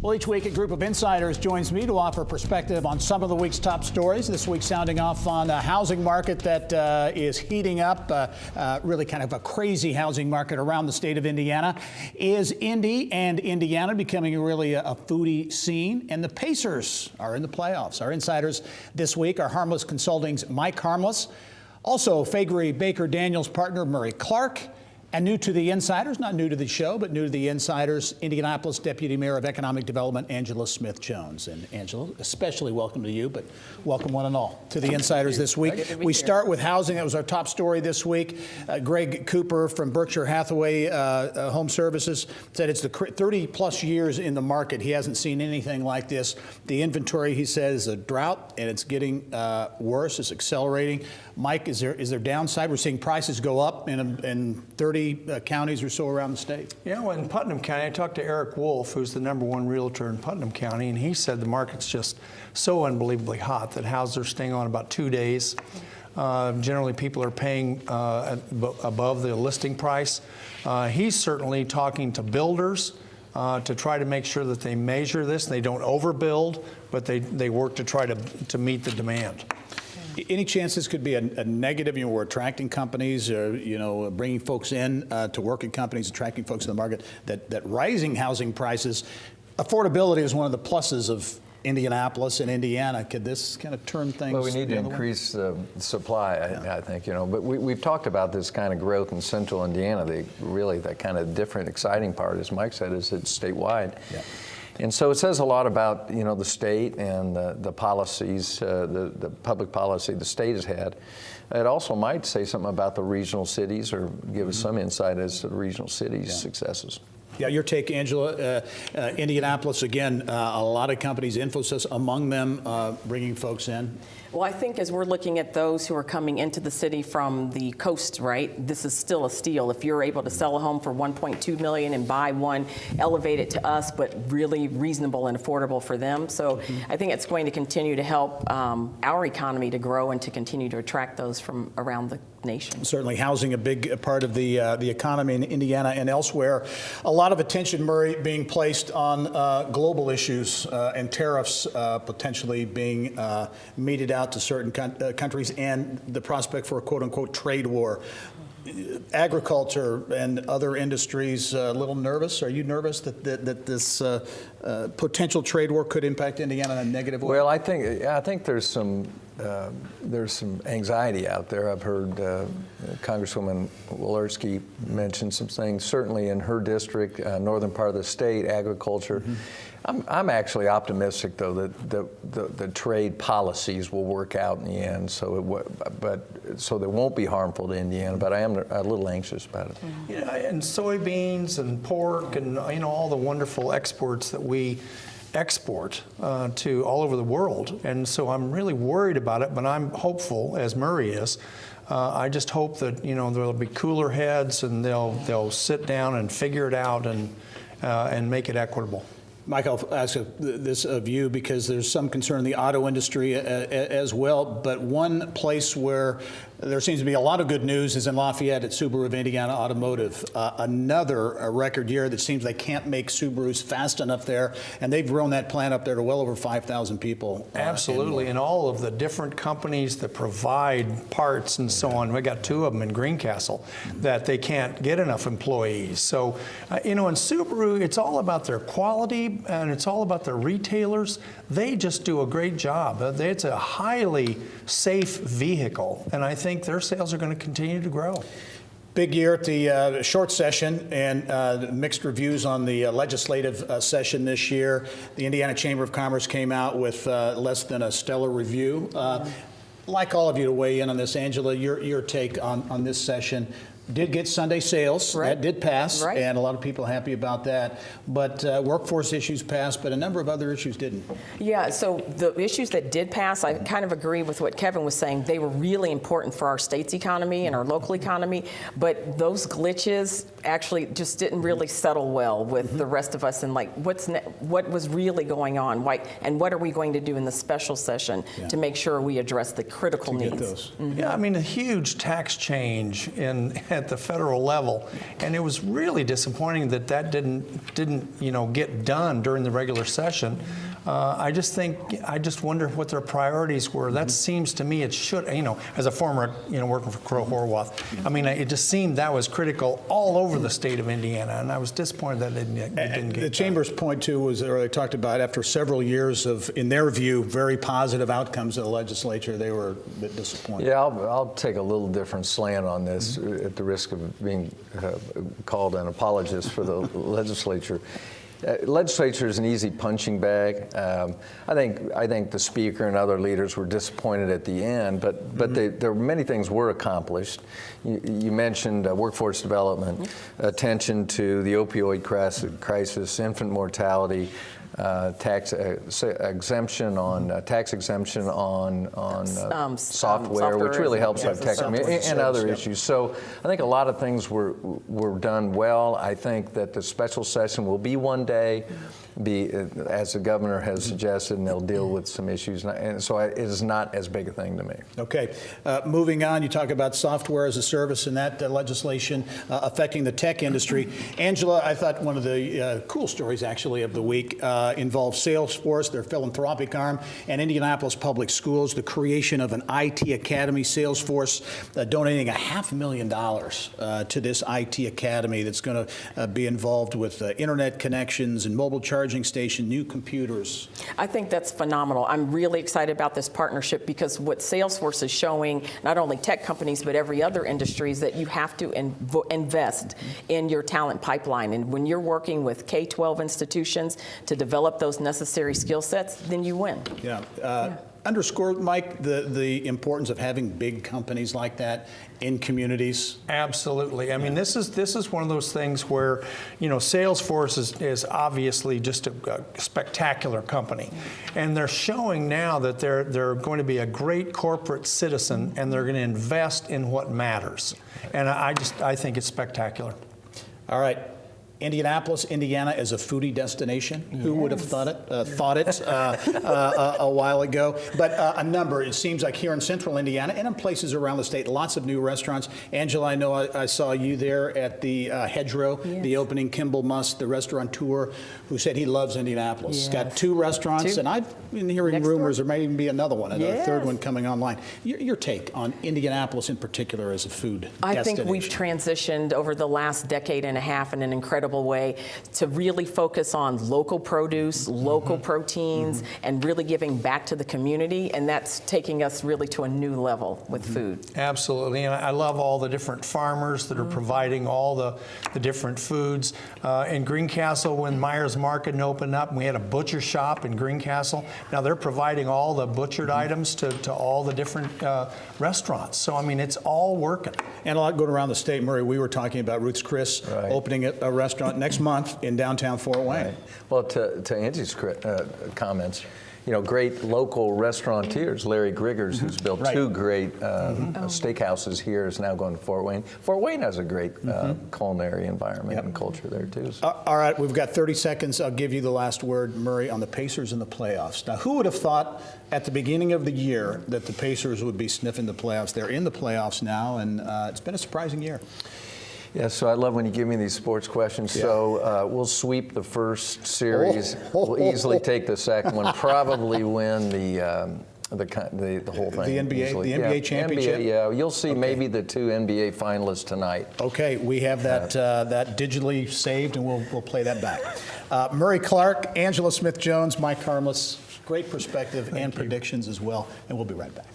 Well, each week a group of insiders joins me to offer perspective on some of the week's top stories. This week sounding off on a housing market that is heating up, really kind of a crazy housing market around the state of Indiana. Is Indy and Indiana becoming really a foodie scene? And the Pacers are in the playoffs. Our insiders this week are Harmless Consulting's Mike Harmless, also Faegre Baker Daniels partner Murray Clark, and new to the insiders, not new to the show, but new to the insiders, Indianapolis Deputy Mayor of Economic Development, Angela Smith-Jones. And Angela, especially welcome to you, but welcome one and all to the insiders this week. We start with housing. That was our top story this week. Greg Cooper from Berkshire Hathaway Home Services said it's the 30 plus years in the market. He hasn't seen anything like this. The inventory, he says, is a drought, and it's getting worse. It's accelerating. Mike, is there downside? We're seeing prices go up in 30 counties or so around the state. Yeah, well, in Putnam County, I talked to Eric Wolf, who's the #1 realtor in Putnam County, and he said the market's just so unbelievably hot that houses are staying on about 2 days. Generally, people are paying above the listing price. He's certainly talking to builders to try to make sure that they measure this. They don't overbuild, but they work to try to meet the demand. Any chance this could be a negative? You know, we're attracting companies, bringing folks in to work in companies, attracting folks in the market, that rising housing prices, affordability is one of the pluses of Indianapolis and Indiana. Could this kind of turn things? Well, we need to increase the supply, I think, but we've talked about this kind of growth in central Indiana. The kind of different, exciting part, as Mike said, is it's statewide. Yeah. And so it says a lot about, the state and the policies, the public policy the state has had. It also might say something about the regional cities or give us some insight as to the regional cities' successes. Yeah, your take, Angela. Indianapolis, again, a lot of companies, Infosys among them, bringing folks in. Well, I think as we're looking at those who are coming into the city from the coast, right, this is still a steal. If you're able to sell a home for $1.2 million and buy one, elevate it to us, but really reasonable and affordable for them. So I think it's going to continue to help our economy to grow and to continue to attract those from around the nation. Certainly housing a big part of the economy in Indiana and elsewhere. A lot of attention, Murray, being placed on global issues and tariffs potentially being meted out to certain countries and the prospect for a quote-unquote trade war. Agriculture and other industries a little nervous. Are you nervous that this potential trade war could impact Indiana in a negative way? Well, I think there's some anxiety out there. I've heard Congresswoman Walorski mention some things. Certainly in her district, northern part of the state, agriculture. I'm actually optimistic, though, that the trade policies will work out in the end, so they won't be harmful to Indiana. But I am a little anxious about it. Yeah, and soybeans and pork and all the wonderful exports that we export to all over the world, and so I'm really worried about it. But I'm hopeful, as Murray is. I just hope that there'll be cooler heads and they'll sit down and figure it out and make it equitable. Mike, I'll ask this of you because there's some concern in the auto industry as well, but one place where there seems to be a lot of good news is in Lafayette at Subaru of Indiana Automotive. Another record year that seems they can't make Subarus fast enough there, and they've grown that plant up there to well over 5,000 people. Absolutely, and all of the different companies that provide parts and so on. We got 2 of them in Greencastle that they can't get enough employees. So, in Subaru, it's all about their quality and it's all about their retailers. They just do a great job. It's a highly safe vehicle, and I think their sales are going to continue to grow. Big year at the short session and mixed reviews on the legislative session this year. The Indiana Chamber of Commerce came out with less than a stellar review. Like all of you to weigh in on this, Angela, your take on this session. Did get Sunday sales. Right. That did pass, right. And a lot of people happy about that. But workforce issues passed, but a number of other issues didn't. Yeah, so the issues that did pass, I kind of agree with what Kevin was saying. They were really important for our state's economy and our local economy, but those glitches actually just didn't really settle well with the rest of us, and like what was really going on, and what are we going to do in the special session to make sure we address the critical needs. Yeah, I mean, a huge tax change at the federal level, and it was really disappointing that that didn't get done during the regular session. I just wonder what their priorities were. That seems to me it should, as a former, working for Crow Horwath, I mean, it just seemed that was critical all over the state of Indiana, and I was disappointed that it didn't get The done. Chamber's point, too, was, or they talked about after several years of, in their view, very positive outcomes of the legislature, they were a bit disappointed. Yeah, I'll take a little different slant on this at the risk of being called an apologist for the legislature. Legislature is an easy punching bag. I think the speaker and other leaders were disappointed at the end, but there were many things were accomplished. You mentioned workforce development, attention to the opioid crisis, infant mortality, tax exemption on software, which really helps our tech community, and other issues. So I think a lot of things were done well. I think that the special session will be one day, as the governor has suggested, and they'll deal with some issues. And so it is not as big a thing to me. Okay. Moving on, you talk about software as a service and that legislation affecting the tech industry. Angela, I thought one of the cool stories, actually, of the week involved Salesforce, their philanthropic arm, and Indianapolis Public Schools, the creation of an IT academy. Salesforce donating $500,000 to this IT academy that's going to be involved with internet connections and mobile charging station, new computers. I think that's phenomenal. I'm really excited about this partnership because what Salesforce is showing, not only tech companies, but every other industry, is that you have to invest in your talent pipeline. And when you're working with K-12 institutions to develop those necessary skill sets, then you win. Yeah. Underscore, Mike, the importance of having big companies like that in communities. Absolutely. I mean, this is one of those things where, Salesforce is obviously just a spectacular company, and they're showing now that they're going to be a great corporate citizen, and they're going to invest in what matters. And I think it's spectacular. All right. Indianapolis, Indiana, as a foodie destination. Yes. Who would have thought it a while ago? But a number. It seems like here in central Indiana and in places around the state, lots of new restaurants. Angela, I know I saw you there at the Hedge, yes. The opening. Kimbal Musk, the restaurateur, who said he loves Indianapolis. Yes. Got 2 restaurants, and I've been hearing rumors there may even be another one, a third one coming online. Your take on Indianapolis in particular as a food destination? I think we've transitioned over the last decade and a half in an incredible way to really focus on local produce, local proteins, and really giving back to the community, and that's taking us really to a new level with food. Absolutely, and I love all the different farmers that are providing all the different foods. In Greencastle, when Myers Market opened up, we had a butcher shop in Greencastle. Now they're providing all the butchered items to all the different restaurants. So, I mean, it's all working. And a lot going around the state. Murray, we were talking about Ruth's Chris opening a restaurant next month in downtown Fort Wayne. Right. Well, to Angie's comments, great local restaurateurs. Larry Griggers, who's built 2 great steakhouses here, is now going to Fort Wayne. Fort Wayne has a great culinary environment and culture there, too. So. All right, we've got 30 seconds. I'll give you the last word, Murray, on the Pacers and the playoffs. Now, who would have thought at the beginning of the year that the Pacers would be sniffing the playoffs? They're in the playoffs now, and it's been a surprising year. Yeah, so I love when you give me these sports questions. Yeah. So we'll sweep the first series. We'll easily take the second one. Probably win the whole thing. The NBA, easily. the NBA championship. NBA, yeah, you'll see maybe the 2 NBA finalists tonight. Okay, we have that digitally saved, and we'll play that back. Murray Clark, Angela Smith-Jones, Mike Harmless. Great perspective and predictions as well, and we'll be right back.